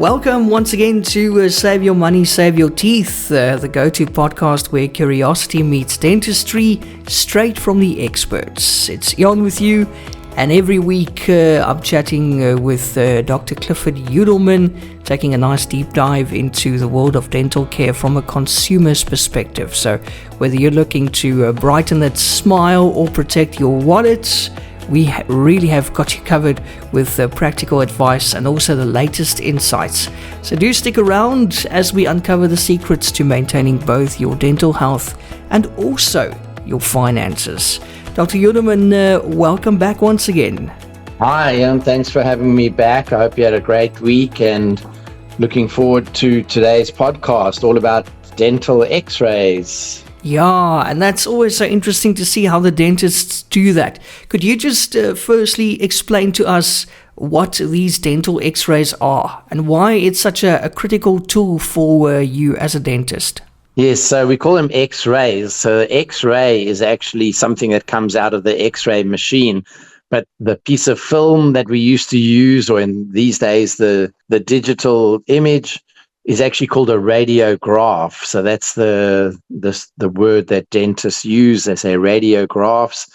Welcome once again to Save Your Money, Save Your Teeth, the go-to podcast where curiosity meets dentistry straight from the experts. It's Jan with you, and every week I'm chatting with Dr. Clifford Yudelman, taking a nice deep dive into the world of dental care from a consumer's perspective. So whether you're looking to brighten that smile or protect your wallet, we really have got you covered with practical advice and also the latest insights. So do stick around as we uncover the secrets to maintaining both your dental health and also your finances. Dr. Yudelman, welcome back once again. Hi, Ian. Thanks for having me back. I hope you had a great week and looking forward to today's podcast all about dental x-rays. Yeah, and that's always so interesting to see how the dentists do that. Could you just firstly explain to us what these dental x-rays are and why it's such a critical tool for you as a dentist? Yes, so we call them x-rays. So the x-ray is actually something that comes out of the x-ray machine. But the piece of film that we used to use, or in these days, the digital image, is actually called a radiograph. So that's the word that dentists use. They say radiographs.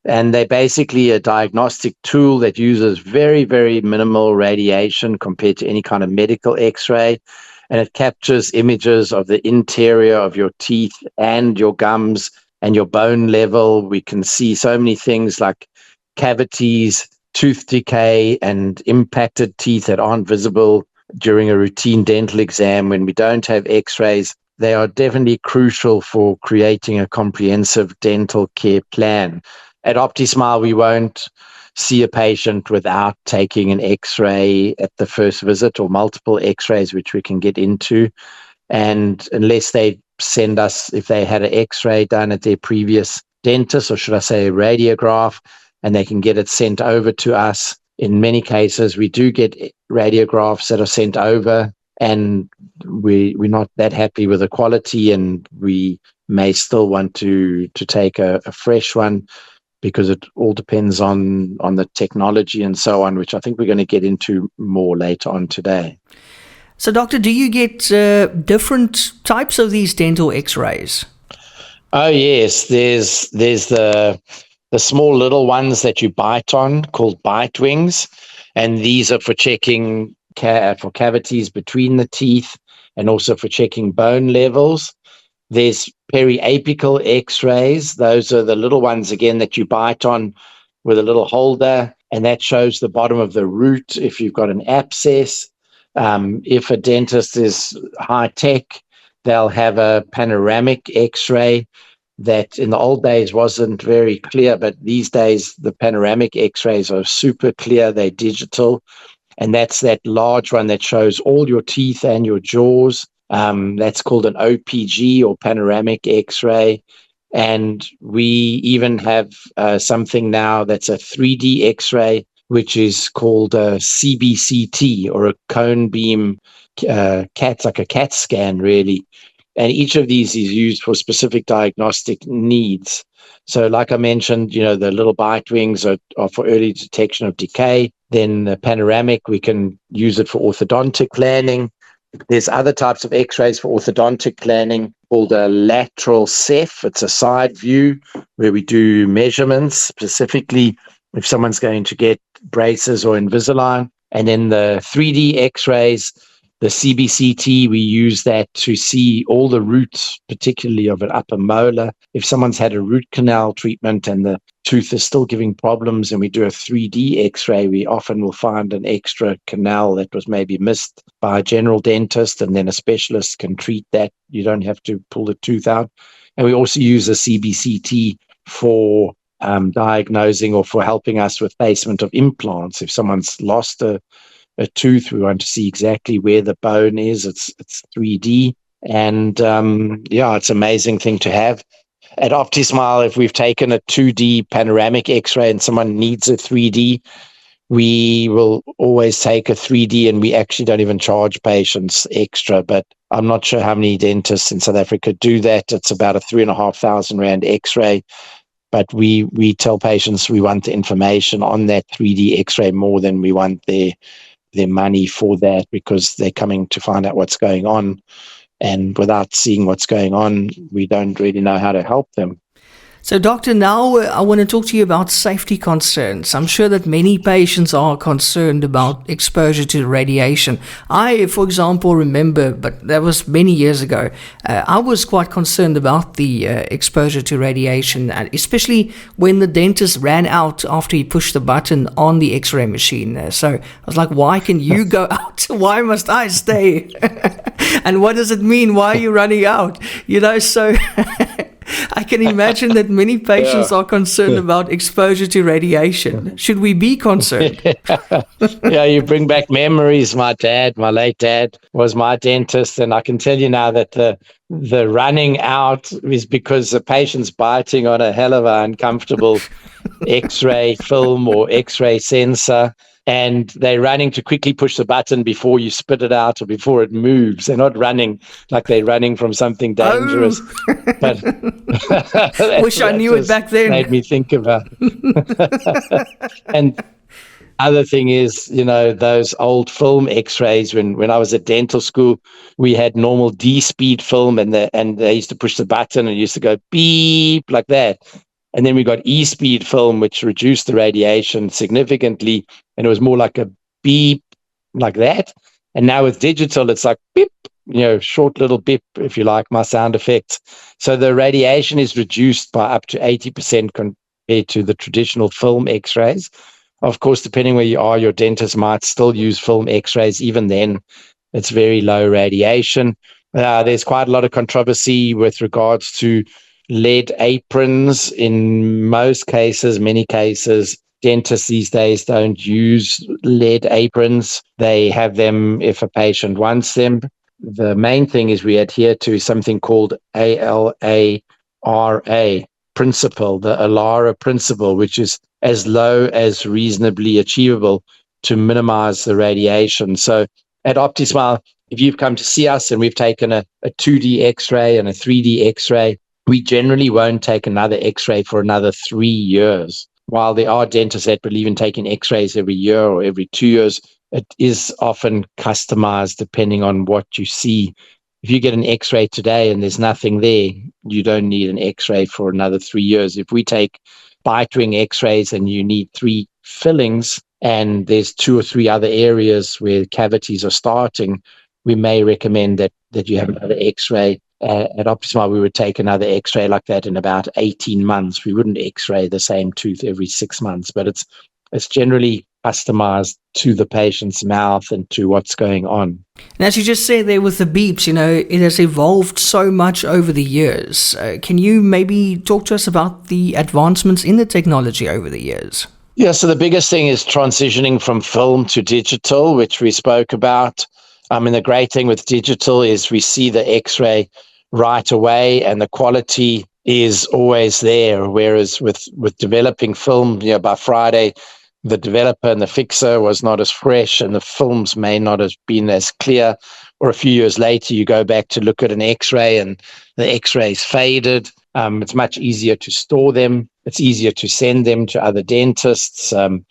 And they're basically a diagnostic tool that uses very, very minimal radiation compared to any kind of medical x-ray. And it captures images of the interior of your teeth and your gums and your bone level. We can see so many things like cavities, tooth decay, and impacted teeth that aren't visible during a routine dental exam. When we don't have x-rays, they are definitely crucial for creating a comprehensive dental care plan. At OptiSmile, we won't see a patient without taking an x-ray at the first visit, or multiple x-rays, which we can get into. And unless they send us, if they had an x-ray done at their previous dentist, or should I say a radiograph, and they can get it sent over to us. In many cases, we do get radiographs that are sent over, and we're not that happy with the quality, and we may still want to take a fresh one, because it all depends on the technology and so on, which I think we're going to get into more later on today. So, doctor, do you get different types of these dental x-rays? Oh, yes. There's the small little ones that you bite on, called bite wings. And these are for checking for cavities between the teeth, and also for checking bone levels. There's periapical x-rays. Those are the little ones, again, that you bite on with a little holder, and that shows the bottom of the root if you've got an abscess. If a dentist is high-tech, they'll have a panoramic x-ray that in the old days wasn't very clear, but these days the panoramic x-rays are super clear. They're digital, and that's that large one that shows all your teeth and your jaws. That's called an OPG, or panoramic x-ray. And we even have something now that's a 3D x-ray, which is called a CBCT, or a cone beam like a CAT scan, really. And each of these is used for specific diagnostic needs. So like I mentioned, the little bite wings are for early detection of decay. Then the panoramic, we can use it for orthodontic planning. There's other types of x-rays for orthodontic planning called a lateral ceph. It's a side view where we do measurements, specifically if someone's going to get braces or Invisalign. And then the 3D x-rays, the CBCT, we use that to see all the roots, particularly of an upper molar. If someone's had a root canal treatment and the tooth is still giving problems, and we do a 3D x-ray, we often will find an extra canal that was maybe missed by a general dentist, and then a specialist can treat that. You don't have to pull the tooth out. And we also use a CBCT for diagnosing, or for helping us with placement of implants. If someone's lost a tooth, we want to see exactly where the bone is. It's 3D, and it's an amazing thing to have. At OptiSmile, if we've taken a 2D panoramic x-ray and someone needs a 3D, we will always take a 3D, and we actually don't even charge patients extra. But I'm not sure how many dentists in South Africa do that. It's about a 3,500 Rand x-ray. But we tell patients we want the information on that 3D x-ray more than we want their their money for that, because they're coming to find out what's going on. And without seeing what's going on, we don't really know how to help them. So, Doctor, now I want to talk to you about safety concerns. I'm sure that many patients are concerned about exposure to radiation. I, for example, remember, but that was many years ago, I was quite concerned about the exposure to radiation, especially when the dentist ran out after he pushed the button on the x-ray machine. So I was like, why can you go out? Why must I stay? And what does it mean? Why are you running out? So... I can imagine that many patients are concerned about exposure to radiation. Should we be concerned? Yeah, you bring back memories. My late dad, was my dentist, and I can tell you now that the running out is because the patient's biting on a hell of an uncomfortable X-ray film or X-ray sensor, and they're running to quickly push the button before you spit it out or before it moves. They're not running like they're running from something dangerous. Oh. But wish I knew it back then. Made me think about. And other thing is, those old film X-rays. When I was at dental school, we had normal D-speed film, and they used to push the button and it used to go beep like that. And then we got E-speed film, which reduced the radiation significantly, and it was more like a beep like that. And now with digital, it's like beep, short little beep, if you like, my sound effects. So the radiation is reduced by up to 80% compared to the traditional film X-rays. Of course, depending where you are, your dentist might still use film X-rays. Even then, it's very low radiation. There's quite a lot of controversy with regards to lead aprons. In most cases, many cases, dentists these days don't use lead aprons. They have them if a patient wants them. The main thing is we adhere to something called ALARA principle, the ALARA principle, which is as low as reasonably achievable to minimize the radiation. So at OptiSmile, if you've come to see us and we've taken a 2D X-ray and a 3D X-ray, we generally won't take another X-ray for another 3 years. While there are dentists that believe in taking X-rays every year or every 2 years, it is often customized depending on what you see. If you get an X-ray today and there's nothing there, you don't need an X-ray for another 3 years. If we take bite wing X-rays and you need 3 fillings and there's 2 or 3 other areas where cavities are starting, we may recommend that you have another X-ray. At OptiSmile, we would take another X-ray like that in about 18 months. We wouldn't X-ray the same tooth every 6 months, but it's generally customized to the patient's mouth and to what's going on. And as you just said there with the beeps, it has evolved so much over the years. Can you maybe talk to us about the advancements in the technology over the years? Yeah, so the biggest thing is transitioning from film to digital, which we spoke about. The great thing with digital is we see the X-ray right away and the quality is always there. Whereas with developing film, by Friday, the developer and the fixer was not as fresh and the films may not have been as clear. Or a few years later, you go back to look at an X-ray and the X-ray is faded. It's much easier to store them. It's easier to send them to other dentists and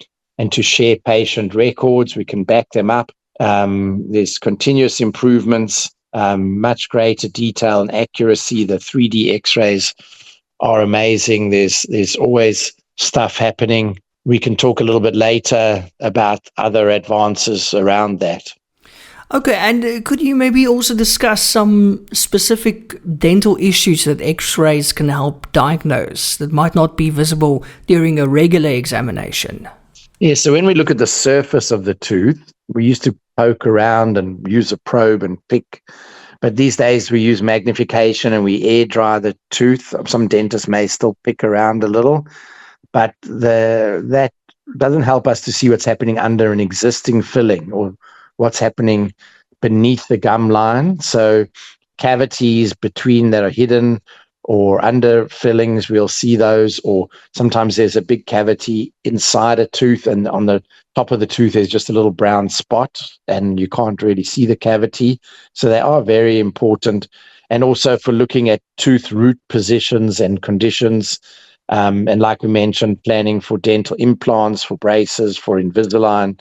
to share patient records. We can back them up. There's continuous improvements, much greater detail and accuracy. The 3D X-rays are amazing. There's always stuff happening. We can talk a little bit later about other advances around that. Okay, and could you maybe also discuss some specific dental issues that X-rays can help diagnose that might not be visible during a regular examination? Yeah, so when we look at the surface of the tooth, we used to poke around and use a probe and pick. But these days we use magnification and we air dry the tooth. Some dentists may still pick around a little, but that doesn't help us to see what's happening under an existing filling or what's happening beneath the gum line. So cavities between that are hidden or under fillings, we'll see those, or sometimes there's a big cavity inside a tooth and on the top of the tooth there's just a little brown spot and you can't really see the cavity. So they are very important. And also for looking at tooth root positions and conditions. And like we mentioned, planning for dental implants, for braces, for Invisalign.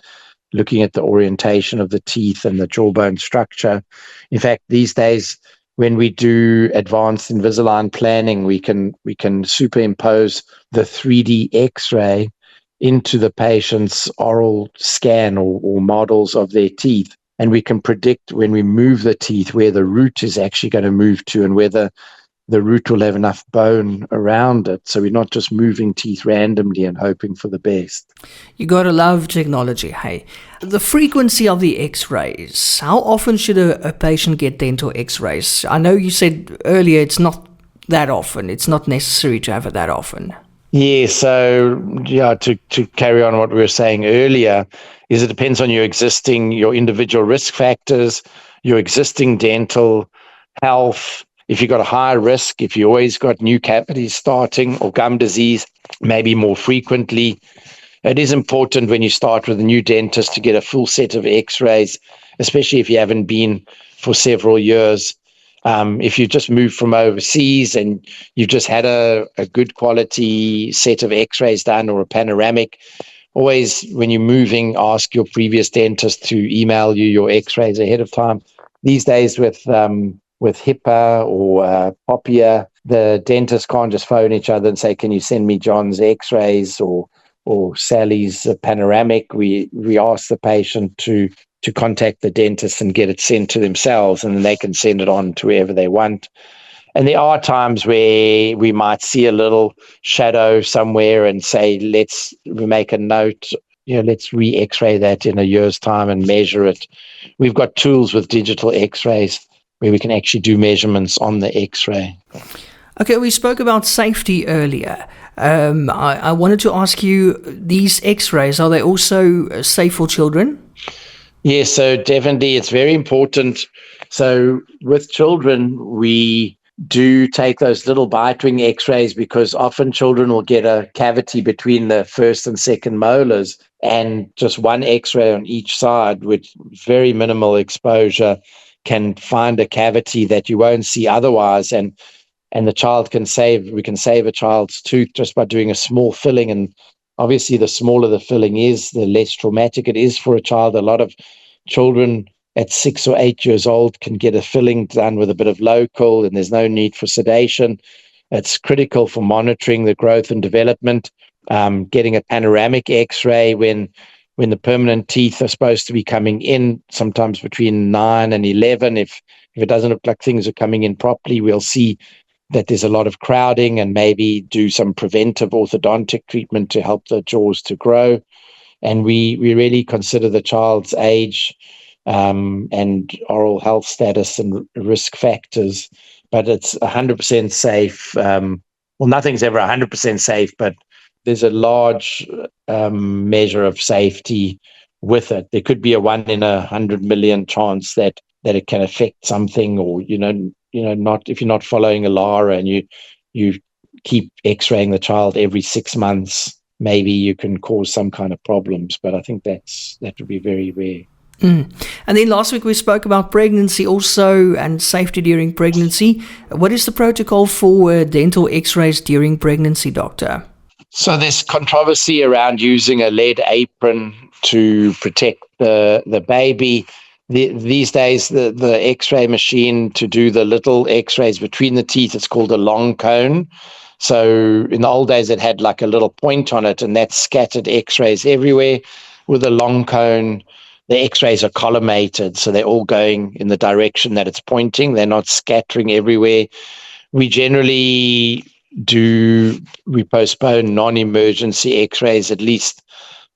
looking at the orientation of the teeth and the jawbone structure. In fact, these days, when we do advanced Invisalign planning, we can superimpose the 3D X-ray into the patient's oral scan or models of their teeth. And we can predict when we move the teeth where the root is actually going to move to and whether the root will have enough bone around it. So we're not just moving teeth randomly and hoping for the best. You gotta love technology, hey. The frequency of the x-rays. How often should a patient get dental x-rays? I know you said earlier it's not that often. It's not necessary to have it that often. Yeah, so to carry on what we were saying earlier, is it depends on your individual risk factors, your existing dental health. If you've got a high risk, if you always got new cavities starting or gum disease, maybe more frequently. It is important when you start with a new dentist to get a full set of x-rays, especially if you haven't been for several years. If you just moved from overseas and you've just had a good quality set of x-rays done or a panoramic, always when you're moving, ask your previous dentist to email you your x-rays ahead of time. These days with HIPAA or POPIA, the dentists can't just phone each other and say, can you send me John's x-rays or Sally's panoramic. We ask the patient to contact the dentist and get it sent to themselves, and then they can send it on to wherever they want. And there are times where we might see a little shadow somewhere and say, let's make a note, let's re-x-ray that in a year's time and measure it. We've got tools with digital x-rays where we can actually do measurements on the x-ray. Okay, we spoke about safety earlier. I wanted to ask you, these x-rays, are they also safe for children? Yes, so definitely it's very important. So with children, we do take those little bite wing x-rays because often children will get a cavity between the first and second molars, and just one x-ray on each side with very minimal exposure can find a cavity that you won't see otherwise. And the child we can save a child's tooth just by doing a small filling. And obviously the smaller the filling is, the less traumatic it is for a child. A lot of children at 6 or 8 years old can get a filling done with a bit of local, and there's no need for sedation. It's critical for monitoring the growth and development. Getting a panoramic x-ray when the permanent teeth are supposed to be coming in, sometimes between 9 and 11. If it doesn't look like things are coming in properly, we'll see that there's a lot of crowding and maybe do some preventive orthodontic treatment to help the jaws to grow. And we really consider the child's age and oral health status and risk factors, but it's 100% safe. Nothing's ever 100% safe, but there's a large measure of safety with it. There could be a 1 in 100 million chance that it can affect something, or not if you're not following a LARA and you keep x-raying the child every 6 months, maybe you can cause some kind of problems. But I think that would be very rare. And then last week we spoke about pregnancy also and safety during pregnancy. What is the protocol for dental x-rays during pregnancy, doctor? So there's controversy around using a lead apron to protect the baby. These days, the x-ray machine to do the little x-rays between the teeth, it's called a long cone. So in the old days, it had like a little point on it, and that scattered x-rays everywhere. With a long cone, the x-rays are collimated, so they're all going in the direction that it's pointing. They're not scattering everywhere. We generally we postpone non-emergency x-rays at least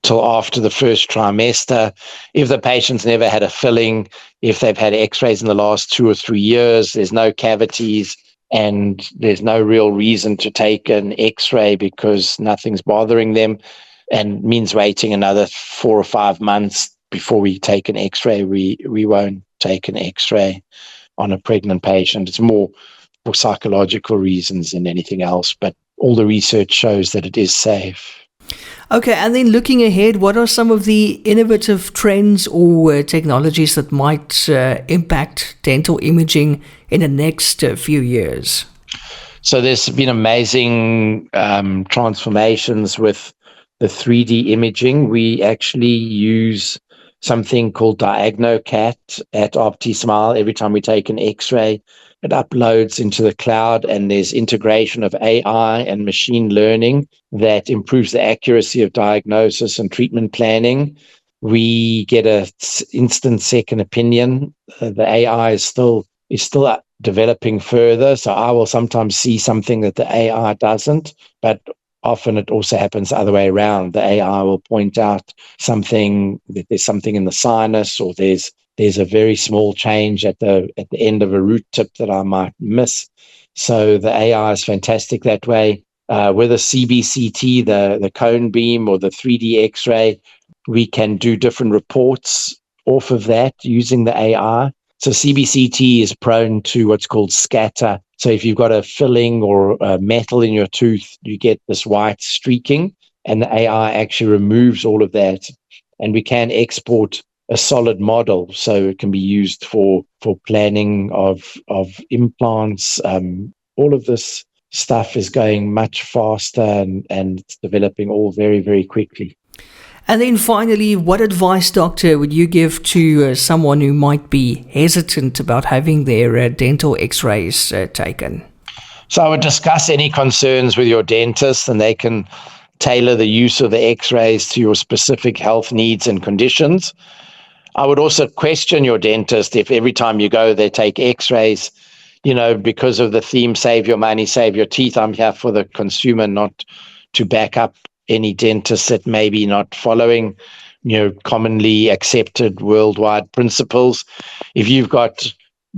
till after the first trimester. If the patient's never had a filling, if they've had x-rays in the last 2 or 3 years, there's no cavities, and there's no real reason to take an x-ray because nothing's bothering them, and means waiting another 4 or 5 months before we take an x-ray, we won't take an x-ray on a pregnant patient. It's more for psychological reasons than anything else, but all the research shows that it is safe. Okay, and then looking ahead, what are some of the innovative trends or technologies that might impact dental imaging in the next few years? So there's been amazing transformations with the 3D imaging. We actually use something called DiagnoCat at OptiSmile. Every time we take an X-ray, it uploads into the cloud, and there's integration of AI and machine learning that improves the accuracy of diagnosis and treatment planning. We get an instant second opinion. The AI is still developing further, so I will sometimes see something that the AI doesn't, but often it also happens the other way around. The AI will point out something, that there's something in the sinus, or there's a very small change at the end of a root tip that I might miss. So the AI is fantastic that way. With a CBCT, the cone beam, or the 3D X-ray, we can do different reports off of that using the AI. So CBCT is prone to what's called scatter. So if you've got a filling or a metal in your tooth, you get this white streaking, and the AI actually removes all of that. And we can export a solid model, so it can be used for planning of implants. All of this stuff is going much faster, and it's developing all very, very quickly. And then finally, what advice, doctor, would you give to someone who might be hesitant about having their dental x-rays taken? So I would discuss any concerns with your dentist, and they can tailor the use of the x-rays to your specific health needs and conditions. I would also question your dentist if every time you go, they take x-rays, because of the theme, save your money, save your teeth. I'm here for the consumer, not to back up any dentist that may be not following, commonly accepted worldwide principles. If you've got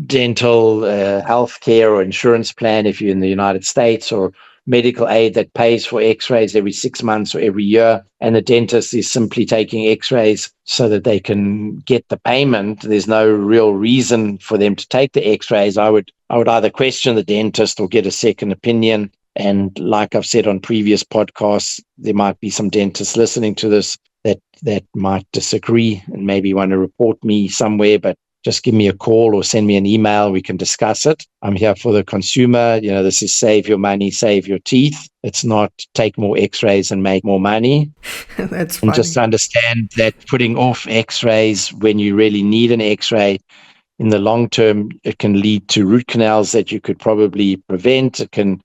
dental health care or insurance plan, if you're in the United States, or medical aid that pays for x-rays every 6 months or every year, and the dentist is simply taking x-rays so that they can get the payment, there's no real reason for them to take the x-rays. I would either question the dentist or get a second opinion. And like I've said on previous podcasts, there might be some dentists listening to this that might disagree and maybe want to report me somewhere, but just give me a call or send me an email. We can discuss it. I'm here for the consumer. This is save your money, save your teeth. It's not take more x-rays and make more money. That's funny. And just understand that putting off x-rays when you really need an x-ray, in the long term, it can lead to root canals that you could probably prevent. It can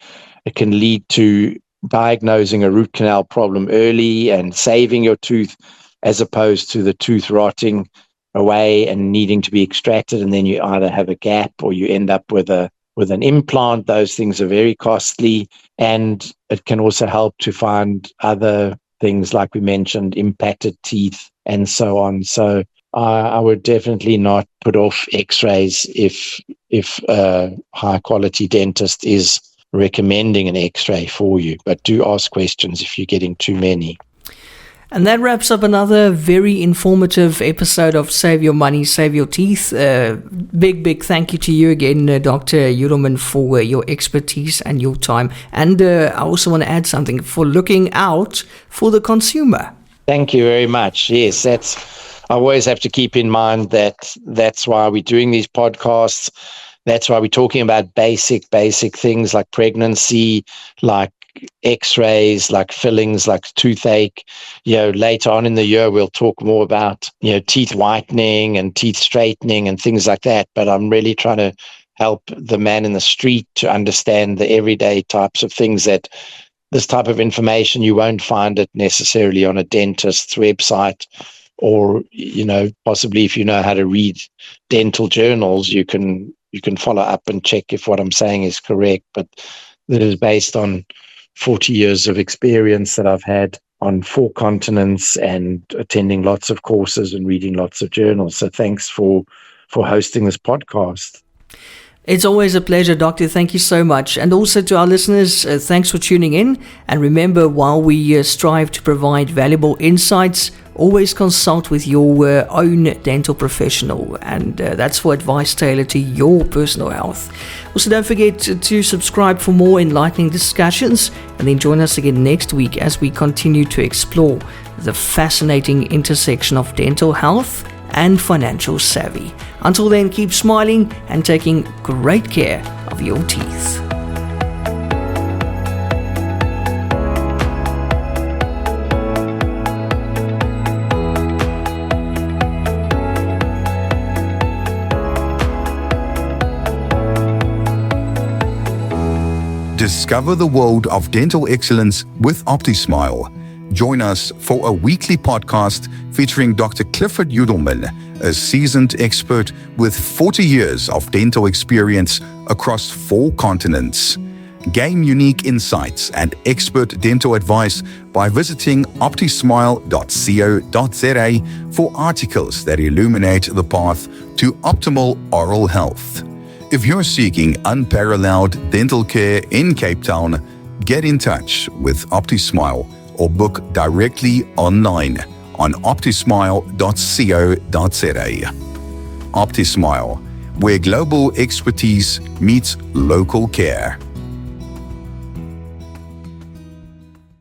lead to diagnosing a root canal problem early and saving your tooth, as opposed to the tooth rotting away and needing to be extracted, and then you either have a gap or you end up with an implant. Those things are very costly, and it can also help to find other things, like we mentioned, impacted teeth and so on. So I would definitely not put off x-rays if a high quality dentist is recommending an x-ray for you, but do ask questions if you're getting too many. And that wraps up another very informative episode of Save Your Money, Save Your Teeth. Big thank you to you again, Dr. Yudelman, for your expertise and your time. And I also want to add something, for looking out for the consumer. Thank you very much. Yes, I always have to keep in mind that's why we're doing these podcasts. That's why we're talking about basic things like pregnancy, like x-rays, like fillings, like toothache. Later on in the year, we'll talk more about, teeth whitening and teeth straightening and things like that. But I'm really trying to help the man in the street to understand the everyday types of things, that this type of information, you won't find it necessarily on a dentist's website, or, possibly if you know how to read dental journals, you can follow up and check if what I'm saying is correct. But that is based on 40 years of experience that I've had on 4 continents and attending lots of courses and reading lots of journals. So thanks for hosting this podcast. It's always a pleasure, Doctor. Thank you so much. And also to our listeners, thanks for tuning in. And remember, while we strive to provide valuable insights, always consult with your own dental professional. And that's for advice tailored to your personal health. Also, don't forget to subscribe for more enlightening discussions. And then join us again next week as we continue to explore the fascinating intersection of dental health and financial savvy. Until then, keep smiling and taking great care of your teeth. Discover the world of dental excellence with OptiSmile. Join us for a weekly podcast featuring Dr. Clifford Yudelman, a seasoned expert with 40 years of dental experience across 4 continents. Gain unique insights and expert dental advice by visiting optismile.co.za for articles that illuminate the path to optimal oral health. If you're seeking unparalleled dental care in Cape Town, get in touch with OptiSmile or book directly online on optismile.co.za. OptiSmile, where global expertise meets local care.